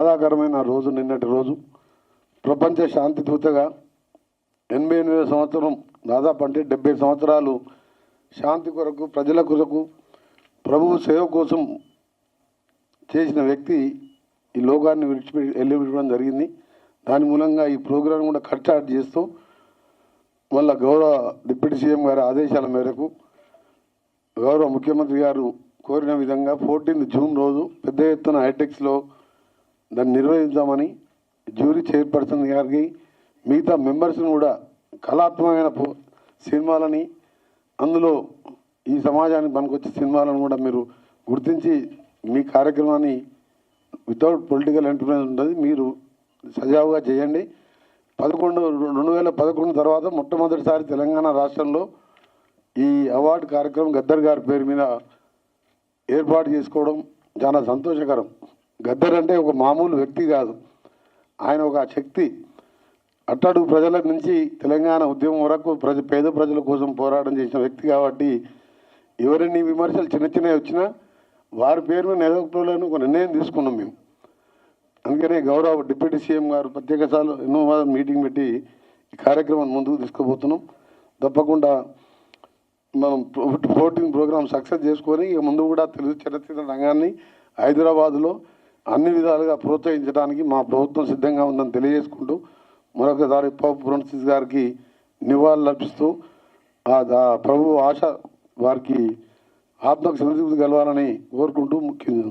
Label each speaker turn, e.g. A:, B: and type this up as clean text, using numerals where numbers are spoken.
A: బాధాకరమైన రోజు నిన్నటి రోజు. ప్రపంచ శాంతి దూతగా 88వ సంవత్సరం, దాదాపు అంటే 70 సంవత్సరాలు శాంతి కొరకు, ప్రజల కొరకు, ప్రభువు సేవ కోసం చేసిన వ్యక్తి ఈ లోకాన్ని వెళ్ళిపెట్టడం జరిగింది. దాని మూలంగా ఈ ప్రోగ్రాం కూడా కట్చాట్ చేస్తూ మళ్ళా గౌరవ డిప్యూటీ సీఎం గారి ఆదేశాల మేరకు గౌరవ ముఖ్యమంత్రి గారు కోరిన విధంగా 14 జూన్ రోజు పెద్ద ఎత్తున హైటెక్స్లో దాన్ని నిర్వహించామని జ్యూరీ చైర్పర్సన్ గారికి, మిగతా మెంబర్స్ని కూడా కళాత్మకమైన సినిమాలని, అందులో ఈ సమాజానికి పనికొచ్చే సినిమాలను కూడా మీరు గుర్తించి మీ కార్యక్రమాన్ని వితౌట్ పొలిటికల్ ఎంటర్ప్రైజ్ ఉంటుంది, మీరు సజావుగా చేయండి. 2011 తర్వాత మొట్టమొదటిసారి తెలంగాణ రాష్ట్రంలో ఈ అవార్డు కార్యక్రమం గద్దర్ గారి పేరు మీద ఏర్పాటు చేసుకోవడం చాలా సంతోషకరం. గద్దర్ అంటే ఒక మామూలు వ్యక్తి కాదు, ఆయన ఒక శక్తి. అట్టడుగు ప్రజల నుంచి తెలంగాణ ఉద్యమం వరకు పేద ప్రజల కోసం పోరాటం చేసిన వ్యక్తి కాబట్టి ఎవరిని విమర్శలు చిన్న చిన్నవి వచ్చినా వారి పేరు మీద నెలకొల్పాలని ఒక నిర్ణయం తీసుకున్నాం మేము. అందుకనే గౌరవ డిప్యూటీ సీఎం గారు ప్రత్యేకసార్లు ఎన్నో మీటింగ్ పెట్టి ఈ కార్యక్రమాన్ని ముందుకు తీసుకుపోతున్నాం. తప్పకుండా మనం 14 ప్రోగ్రాం సక్సెస్ చేసుకొని ఇక ముందు కూడా తెలుగు చలనచిత్ర రంగాన్ని హైదరాబాదులో అన్ని విధాలుగా ప్రోత్సహించడానికి మా ప్రభుత్వం సిద్ధంగా ఉందని తెలియజేసుకుంటూ మరొకసారి పోప్ ఫ్రాన్సిస్ గారికి నివాళులు అర్పిస్తూ ప్రభు ఆశ వారికి ఆత్మకు సంతృప్తి కలవాలని కోరుకుంటూ ముఖ్యంగా